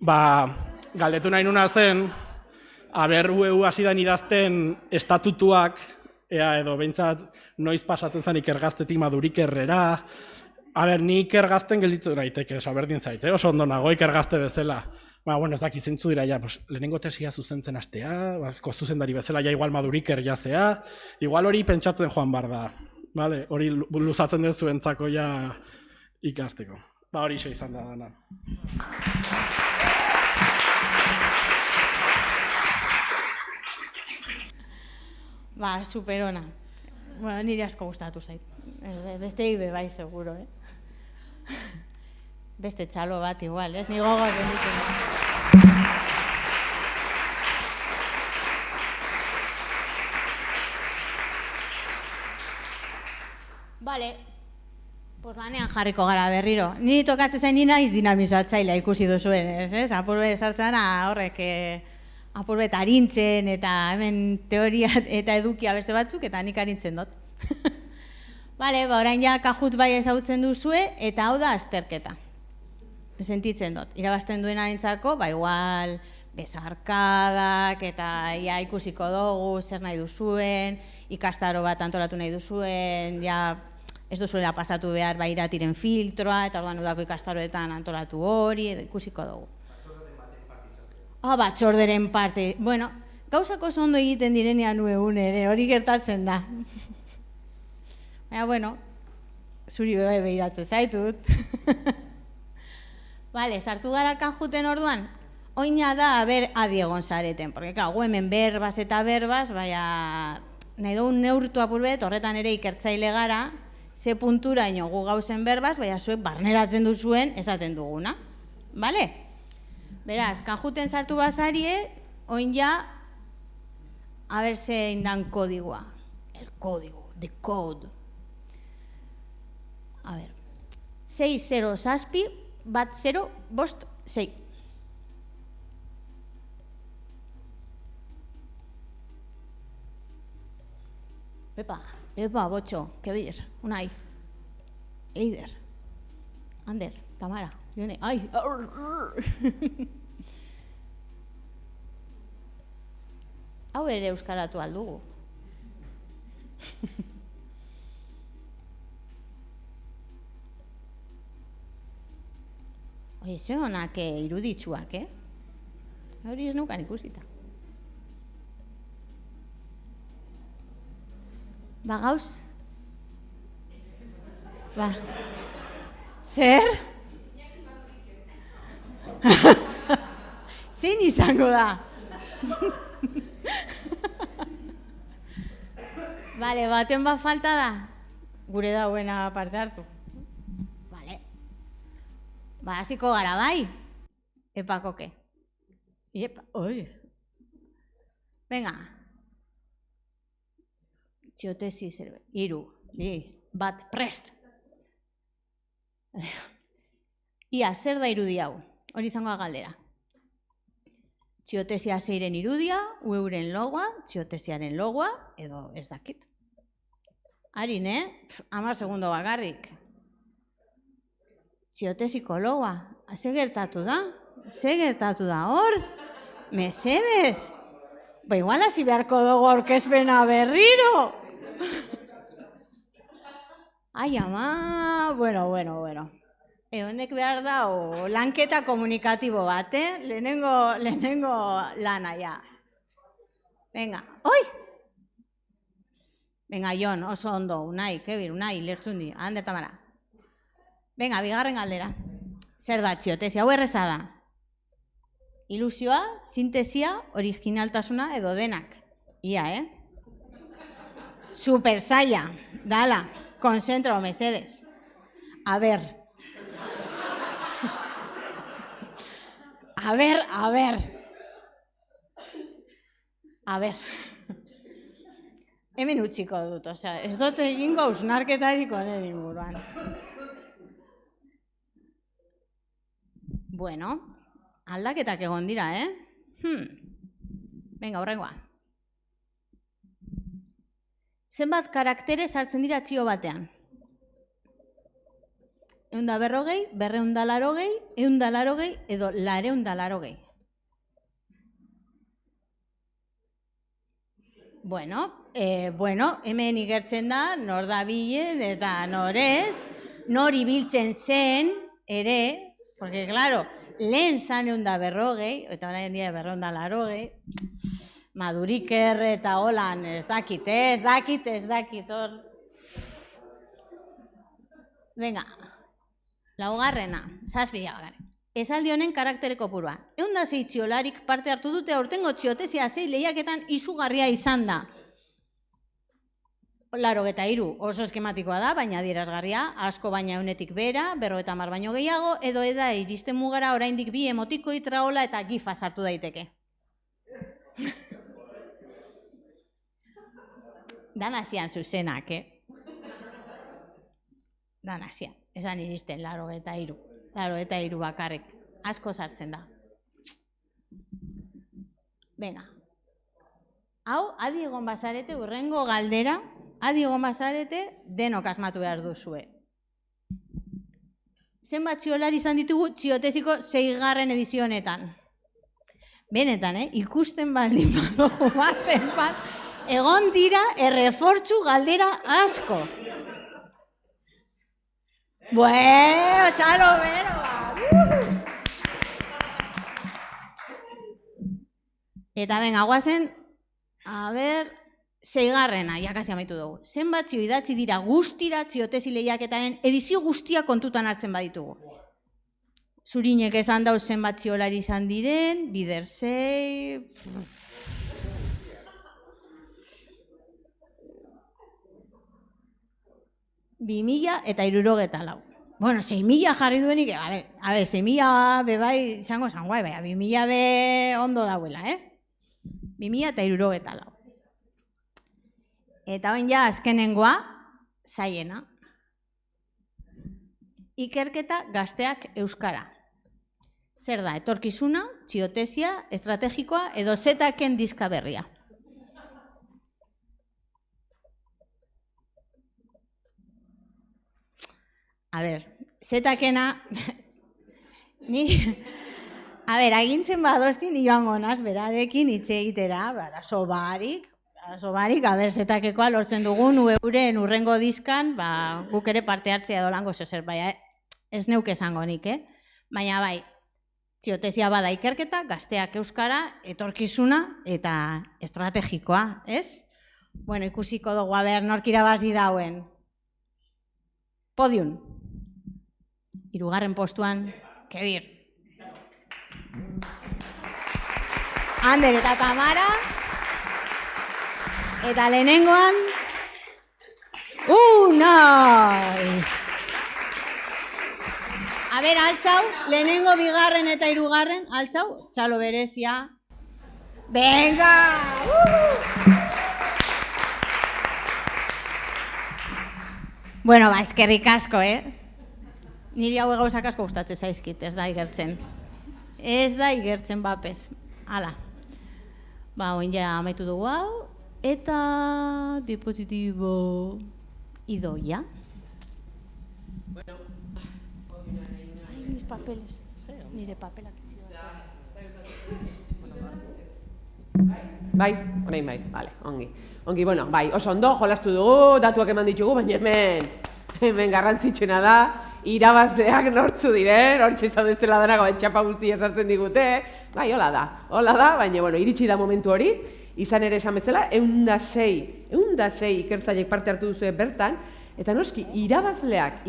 galdetu nahi nuna zen, UEU hasi da idazten estatutuak, edo behintzat noiz pasatzen zen ikergaztetik Madurikerrera, ni ikergazten gelditzen daiteke, berdin zaite, oso ondo nago ikergazte bezala. Ez dakit zintzu dira, lehenengo tesia zuzentzen hastea, zuzendari bezala, igual Maduriker jazea, igual hori pentsatzen joan bar da. Hori luzatzen dut zuentzako ikasteko. Hori izan da dana. Superona. Nire asko gustatu zait. Beste ibe bai, seguro, Beste txalo bat igual, ez? Ni gogoak benditzen. Bale, lanean jarriko gara berriro. Ni tokatzen zain ni naiz dinamizatzailea ikusi duzuen, ez? Apurbe sartzen horrek apurbe arintzen eta hemen teoria eta edukia beste batzuk eta nik arintzen dut. Bale, orain Kahoot bai ezagutzen duzue eta hau da azterketa. Sentitzen dut. Irabazten duen arintzako, igual besarkadak eta ikusiko dugu zer nahi duzuen, ikastaro bat antolatu nahi duzuen, ez duzuela pasatu behar iratiren filtroa, eta orduan udako ikastaroetan antolatu hori, ikusiko dugu. Batzorderen parte. Gauzako ondo egiten direnean UEUn ere, hori gertatzen da. Baina, zuri bebe behiratzen zaitut. Bale, sartu gara Kahooten orduan, oina da adi egon zareten, porque, gu hemen berbaz eta berbaz, nahi dugun neurtu apurbet, horretan ere ikertzaile gara, ze puntura ino gu gauzen berbaz, zuek barneratzen duzuen esaten duguna. Bale? Beraz, Kahooten sartu bazarie, oin a ber zein dan kodigua. El código, the code. A ver, 6-0 zazpi, bat 0, bost, 6. Epa, Botxo, Kebir, Unai, Eider, Ander, Tamara, Jone, ai, hau ere euskaratu aldugu. Ze honak iruditsuak, Hori ez nukan ikusita. Ba, gauz? Ba. Zer? Zein izango da? Bale, baten bat falta da? Gure dauena parte hartu. Bale. Ba, hasiko gara, bai? Epakoke. Iepa, oi. Venga. Txiotesi zerbe. 3, 2, 1, prest. Ia, zer da irudi hau? Hori izango galdera. Txiotesia zeiren irudia, euren logoa, txiotesiaren logoa, edo ez dakit. Harin, 10 segundo bakarrik. Txiotesiko logoa. Ze gertatu da? Ze gertatu da hor? Mesedez? Ba, igual hasi beharko dugu aurkezpena berriro. Ai, ama, bueno. Honek behar da, lanketa komunikatibo bat, Lehenengo lana, ja. Venga, oi! Venga, Jon, oso ondo, Unai, Kebir, Unai, lertzundi, Ander Tamara. Venga, bigarren galdera. Zer da, txiotesia, hau erreza da. Ilusioa, sintesia, originaltasuna edo denak. Ia, Super saia, dala, konzentra o mesedes. A ver. Hemen utziko dut, ez dut egingo hausnarketarik honen inguruan. Bueno, aldaketak egon dira, Venga, horrengoa. Zenbat karaktere sartzen dira txio batean? 140, 280, 180 edo 280. Bueno, hemen igertzen da, nor da bilen eta norez, nor ibiltzen zen ere, porque, claro, lehen zan 140, eta orain dia 280, Maduriker eta holan, ez dakit, hor. Venga, laugarrena, zazpidea bagaren. Esaldi honen karaktere kopurua. 106 txiolarik parte hartu dute aurtengo txiotesia 6 lehiaketan izugarria izan da. 83 oso eskematikoa da, baina adierazgarria, asko baina 100tik bera, 50 baino gehiago, edo eda iristen mugara oraindik 2 emotikoi, traola eta gifa sartu daiteke. Dan hasian zuzenak, Dan hasian, esan iristen 83 bakarrik, asko sartzen da. Venga. Hau, adi egon bazarete, urrengo galdera, denok asmatu behar duzue. Zenbat txiolari izan ditugu txiotesiko 6. edizio honetan? Benetan, ikusten baldin badugu baten bat, egon dira errefortzu galdera asko. Bueno, txalo bero, Eta venga, guazen, a ber, 6. Ja kasi amaitu dugu. Zenbat txio idatzi dira guztira txiotesi lehiaketaren edizio guztia kontutan hartzen baditugu. Zurinek esan dauz zenbat txiolari izan diren, bider 6... 2064. Bueno, 6.000 jarri duenik, a ver, 6.000 bebai izango zan guai, baina 2.000 be ondo dauela, 2064. Eta oin ja azkenengoa, zaiena. Ikerketa gazteak euskara. Zer da, etorkizuna, txiotesia, estrategikoa edo zetaken diska berria. A ber, zetakena, agintzen badoztin joango naz, berarekin hitz egitera, arazo barik, zetakekoa lortzen dugun euren urrengo diskan, guk ere parte hartzea edo lango zer, baina ez neuke esango nik, Baina bai, ziotesia bada ikerketa, gazteak euskara, etorkizuna eta estrategikoa, ez? Bueno, ikusiko dugu, nork irabazi dauen. Podium. 3. postuan, Kebir. Ander eta Tamara. Eta lehenengoan, Unai! A ber, altxau, lehenengo, bigarren eta 3, altxau, txalo berezia. Venga! Bueno, eskerrik asko, Niri hau gauzak asko gustatzen zaizkit, ez da igertzen. Ez da igertzen bapez. Hala. Oin ja amaitu dugu hau, eta dipositibo idoia. Ai, mis papeles. Nire papelak. Bai, orain bai, vale, ongi. Ongi, bueno, bai, oso ondo, jolastu dugu, datuak eman ditugu, baina hemen garrantzitsuena da, irabazleak nortzu diren, hortxe zaudestela dara txapa guztia sartzen digute, bai, hola da, baina, bueno, iritsi da momentu hori, izan ere esan bezala, 106 ikertzaileek parte hartu duzue bertan, eta noski, irabazleak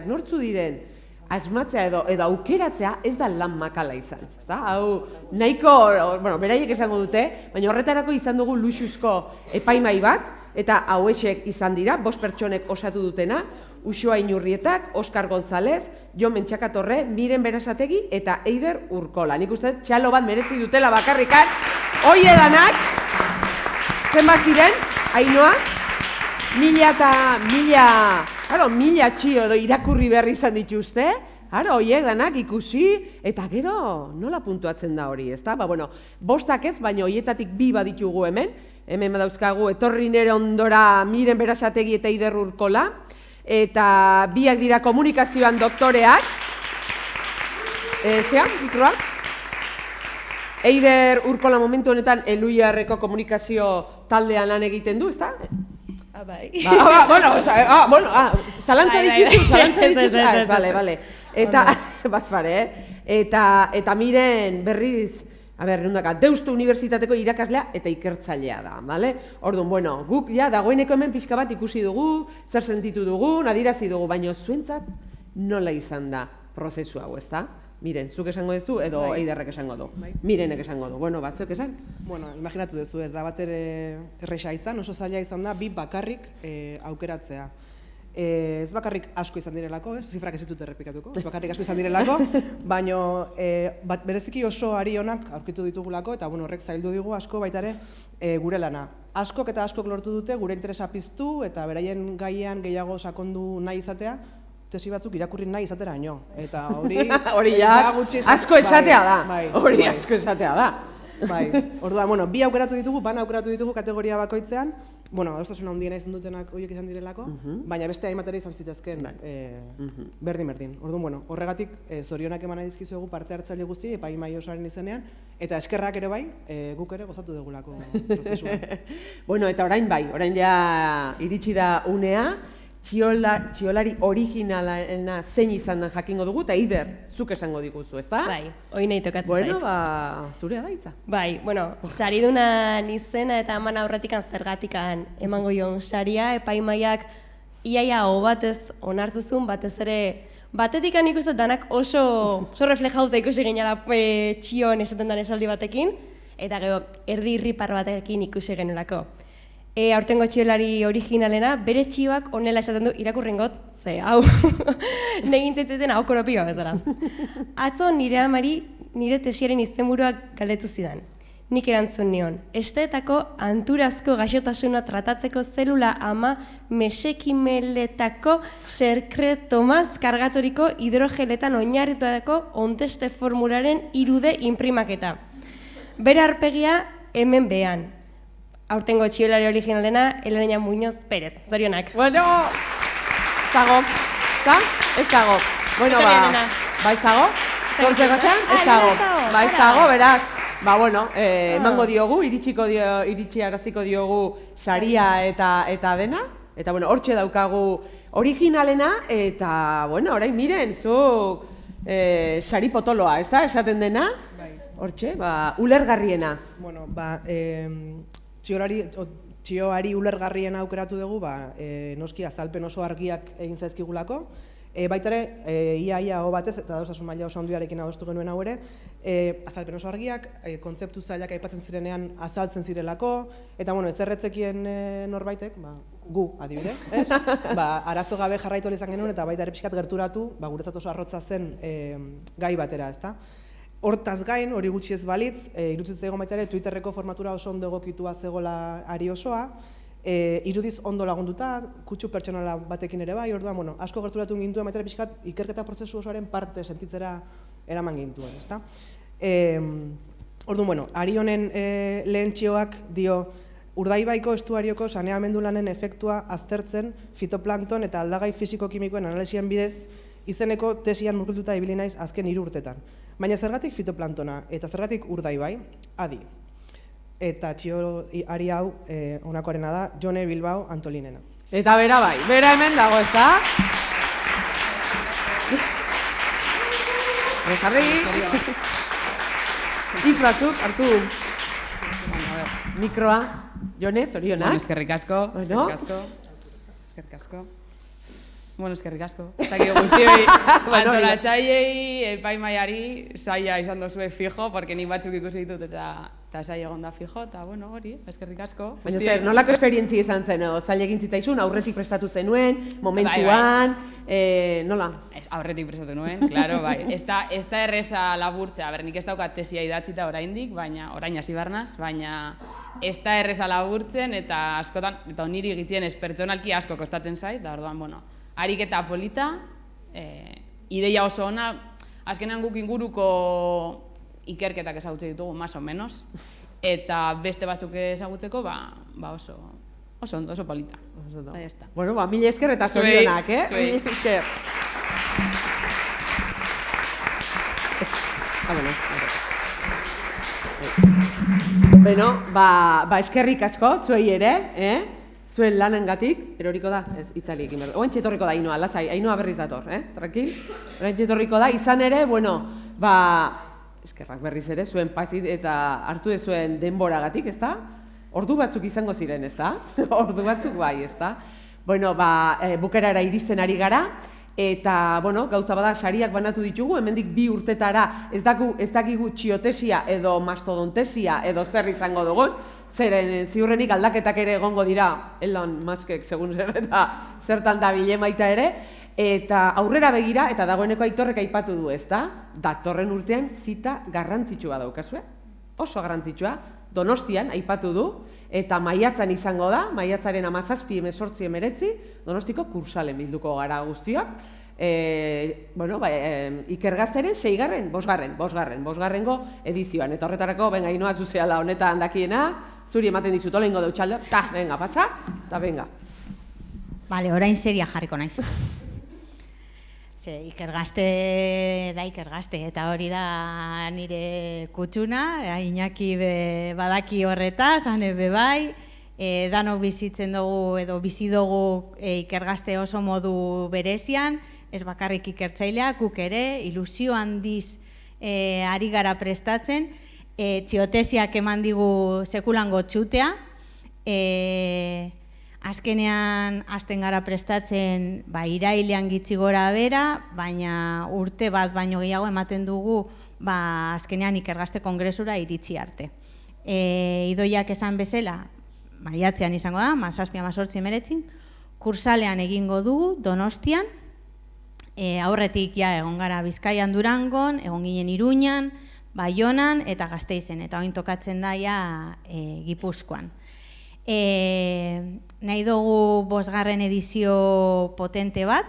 nortzu diren, asmatzea edo aukeratzea ez da lan makala izan. Hau, nahiko, beraiek esango dute, baina horretarako izan dugu luxuzko epaimai bat, eta hauexek izan dira, 5 pertsonek osatu dutena, Uxoa Inurrietak, Oskar González, Jon Mentxakatorre, Miren Berasategi eta Eider Urkola. Nik uste txalo bat merezi dutela bakarrikan, hoi edanak, zenbat ziren, Ainhoa, 1000 txio edo irakurri behar izan dituzte, horiek danak ikusi, eta gero nola puntuatzen da hori, ezta? 5 ez, baina horietatik 2 baditugu hemen badauzkagu etorri nere ondora Miren Berasategi eta Eider Urkola, eta 2 dira komunikazioan doktoreak, zean, mikroa? Eider Urkola momentu honetan Eluiarreko komunikazio taldean lan egiten du, ezta? Bai. Zalantza dituzu, bale. Eta Miren berriz, Deustu Unibertsitateko irakaslea eta ikertzailea da, bale? Orduan, guk dagoeneko hemen pixka bat ikusi dugu, zer sentitu dugu, adierazi dugu, baina zuentzat nola izan da prozesu hau, ezta? Miren, zuk esango duzu edo Eiderrek esango du? Mirenek esango du, zuek esan? Imaginatu duzu, ez da bat erresa izan, oso zaila izan da, 2 bakarrik aukeratzea. Ez bakarrik asko izan direlako, zifrak ez ditut errepikatuko, ez bakarrik asko izan direlako, baina bereziki oso ari onak aurkitu ditugulako, eta horrek zaildu digu asko baitare gure lana. Askok eta askok lortu dute gure interesa piztu eta beraien gaian gehiago sakondu nahi izatea, tesi batzuk irakurri nahi izatera ino. Eta hori asko esatea da. Hori asko esatea da. Orduan, 2 aukeratu ditugu, bana aukeratu ditugu kategoria bakoitzean, adostasuna handiena izan dutenak horiek izan direlako, baina beste hainbat ere izan zitezken berdin. Orduan, horregatik zorionak eman nahi dizkizuegu parte hartzaile guzti, epaimai osoaren izenean, eta eskerrak ere bai, guk ere gozatu dugulako prozesua. Eta orain ja iritsi da unea, txiolari originalena zein izan da jakingo dugu, eta Eider, zuk esango diguzu, ezta? Bai, hori nahi tokatzen zait. Zurea da hitza. Bai, saridunan izena eta eman aurretikan zergatikan emango joan saria, epaimaiak iaia batez onartuzun, batez ere, batetik ikusten danak oso reflejauta ikusi ginela txion esaten den esaldi batekin, eta gero erdi irripar batekin ikusi genelako. Aurtengo txiolari originalena, bere txioak onela esaten du irakurrengot, ze, hau, negintzeteten hau koropioa bezala. Atzo nire amari nire tesiaren izenburuak galdetu zidan. Nik erantzun nion, esteetako anturazko gaixotasuna tratatzeko zelula ama mesekimeletako sekretomaz kargatoriko hidrogeletan oinarritutako onteste formularen 3D inprimaketa. Bere aurpegia hemen behan. Aurtengo txiolari originalena, Elena Muñoz Pérez. Zorionak. Zago. Ez zago. Zago? Ez zago, beraz. Emango diogu, iritsi diogu saria eta dena. Eta, hortxe daukagu originalena, eta, orain miren, zuk sari potoloa, ez da, esaten dena? Hortxe, ulergarriena. Bueno, txioari ulergarriena aukeratu dugu, noski azalpen oso argiak egin zaizkigulako. Baita ere, ia aho batez, eta adostasun maila oso handiarekin adostu genuen hau ere, azalpen oso argiak, kontzeptu zailak aipatzen zirenean azaltzen zirelako, eta bueno, ez erretzekien norbaitek, gu adibidez, ez? Arazo gabe jarraitu izan genuen, eta baita ere pixkat gerturatu, guretzat oso arrotza zen gai batera, ezta? Hortaz gain, hori gutxi ez balitz, iruditzen egon baita ere, Twitterreko formatura oso ondo egokitua zegoela ari osoa, irudiz ondo lagunduta, kutsu pertsonala batekin ere bai, orduan, asko gerturatu gintuen baita ere pixkat ikerketa prozesu osoaren parte sentitzera eraman gintuen, ezta? Orduan, ari honen lehen txioak dio, Urdaibaiko estuarioko saneamendu lanen efektua aztertzen fitoplankton eta aldagai fisiko-kimikoen analisien bidez izeneko tesian murgilduta ibili naiz azken 3 urtetan. Baina zergatik fitoplanktona eta zergatik Urdaibai? Adi. Eta txioari hau honakoarena da, Jone Bilbao Antolinena. Eta bera bai, bera hemen dago, ez da? Jarri. Hitz batzuk, hartu. Mikroa. Jone, zorionak. Eskerrik asko. Bueno. Eskerrik asko. Bueno, eskerrik asko. Eta guztioi, antolatzaiei, epaimaiari, saia izan dozue fijo, porque nik batzuk ikusi ditut eta saia egon da fijo, eta bueno, hori, eskerrik asko. Baina zer, nolako esperientzia izan zen, zaila egin zitzaizun, aurretik prestatu zenuen, momentuan, nola? Aurretik prestatu nuen, klaro, bai. Ez da erreza laburtzea, nik ez daukat tesia idatzita oraindik, baina orain hasi barnaz, baina ez da erreza laburtzen eta askotan, eta niri egitzen ez pertsonalki asko kostatzen zait, da orduan, bueno, ariketa polita, ideia oso ona, azkenean guk inguruko ikerketak ezagutze ditugu, más o menos, eta beste batzuk ezagutzeko, oso ondo, oso polita. Bueno, mila esker eta zorionak, Zuei. Mila esker. Bueno, eskerrik asko, zuei ere, zuen lanengatik, eroriko da, ez itzali egin behar. Oen txetorriko da Ainhoa, lasai, Ainhoa berriz dator, tranquil? Oen txetorriko da, izan ere, bueno, eskerrak berriz ere, zuen pazit eta hartu zuen denboragatik, ez da? Ordu batzuk izango ziren, ez da? Ordu batzuk bai, ez da? Bueno, bukerara iristen ari gara, eta, bueno, gauza bada, sariak banatu ditugu, hemendik 2 urtetara ez dakigu txiotesia edo mastodontesia edo zer izango dugun, zeren ziurrenik aldaketak ere egongo dira, Elon Muskek segun zer eta zertan da bilemaita ere, eta aurrera begira, eta dagoeneko Aitorrek aipatu du, ez da? Datorren urtean zita garrantzitsua daukazue, oso garrantzitsua, Donostian aipatu du, eta maiatzan izango da, maiatzaren 17, 18, 19, Donostiko kursalen bilduko gara guztiok. Ikergazteren 6. bosgarrengo edizioan. Eta horretarako, benga, Ainhoa zuzeala honetan dakiena, zuri ematen dizut, olengo deutxalde, eta benga, patxa, eta benga. Bale, orain seria jarriko naiz. Ikergazte da ikergazte, eta hori da nire kutsuna, Iñaki badaki horretaz, hane bebai, danok bizitzen dugu edo bizi dugu ikergazte oso modu berezian, ez bakarrik ikertzailea, guk ere, ilusio handiz ari gara prestatzen, txiotesiak eman digu sekulango txutea, azkenean hasten gara prestatzen irailean gitxi gora bera, baina urte bat baino gehiago ematen dugu azkenean ikergazte kongresura iritsi arte. Idoiak esan bezala, maiatzean izango da, 17, 18, 19, kursalean egingo dugu Donostian, aurretik egon gara Bizkaian Durangon, egon ginen Iruñan, Baionan eta Gasteizen, eta oin tokatzen da Gipuzkoan. Nahi dugu 5. edizio potente bat,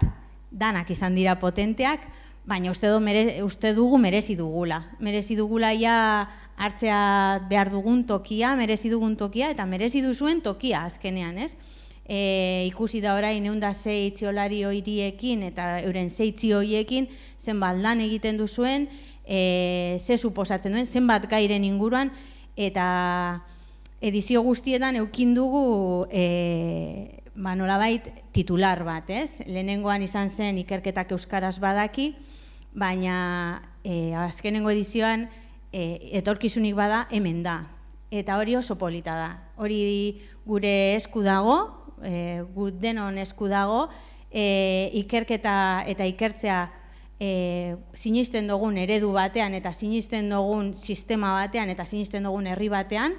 danak izan dira potenteak, baina uste dugu merezi dugula. Merezi dugula hartzea behar dugun tokia, merezi dugun tokia, eta merezi duzuen tokia azkenean, ez? Ikusi da orain 106 txiolari horiekin eta euren 6 txioiekin zenbat lan egiten duzuen, ze suposatzen duen, zenbat gairen inguruan, eta edizio guztietan eukin dugu nolabait titular bat, ez? Lehenengoan izan zen ikerketak euskaraz badaki, baina azkenengo edizioan etorkizunik bada hemen da. Eta hori oso polita da. Hori gure esku dago, gut denon esku dago, ikerketa eta ikertzea sinisten dugun eredu batean eta sinisten dugun sistema batean eta sinisten dugun herri batean,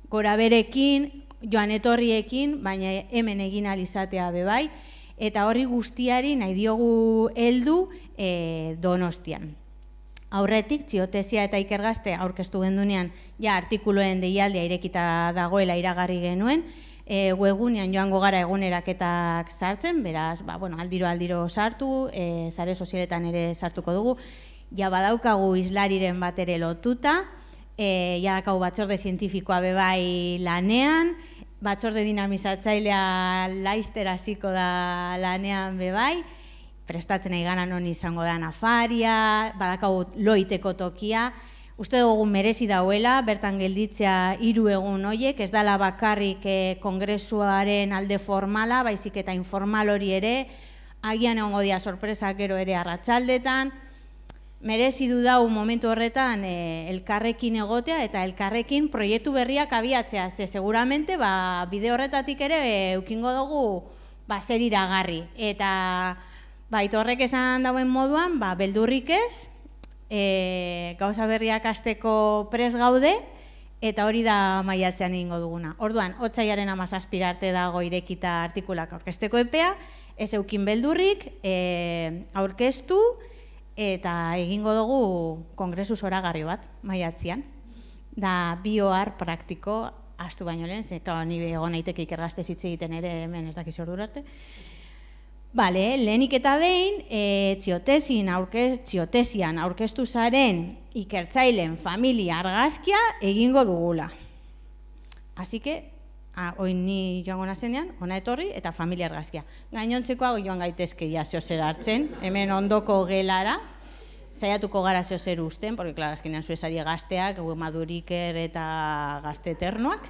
gora berekin, joan etorriekin, baina hemen egin alizatea bebai, eta horri guztiari nahi diogu heldu Donostian. Aurretik, Txiotesia eta Ikergazte aurkeztu gendunean, ja artikuluen deialdia irekita dagoela iragarri genuen, webgunean joango gara eguneraketak sartzen, beraz, aldiro sartu, sare sozialetan ere sartuko dugu, ja badaukagu islariren bat ere lotuta, ja daukagu batzorde zientifikoa bebai lanean, batzorde dinamizatzailea laizter hasiko da lanean bebai, prestatzen nahi gana non izango da nafaria, badakagu loiteko tokia, uste dugu merezi dauela, bertan gelditzea 3 egun horiek, ez dala bakarrik kongresuaren alde formala, baizik eta informal hori ere, agian egongo dira sorpresak gero ere arratsaldetan, merezi du dau momentu horretan elkarrekin egotea eta elkarrekin proiektu berriak abiatzea, ze seguramente bide horretatik ere eukingo dugu zer iragarri. Eta horrek esan dauen moduan, beldurrik ez, gauza berriak hasteko prest gaude, eta hori da maiatzean egingo duguna. Orduan, otsailaren 17 arte dago irekita artikulak aurkezteko epea, ez eukin beldurrik, aurkeztu, eta egingo dugu kongresu zoragarri bat maiatzean. Da bioar praktiko astu baino lehen, ze ni egon naiteke Ikergazte hitz egiten ere hemen ez dakiz ordura arte. Lehenik eta behin, Txiotesian aurkeztu zaren ikertzaileen familia argazkia egingo dugula. Así que, oin ni joango nazenean, ona etorri eta familia argazkia. Gainontzekoa joan gaitezke ja zeozer hartzen, hemen ondoko gelara, saiatuko gara zeozer usten, porque, claro, azkenean zuezari gazteak, Maduriker eta gazte eternoak,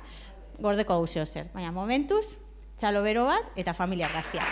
gordeko hau zeozer. Baina momentuz, txalo bero bat eta familia argazkia.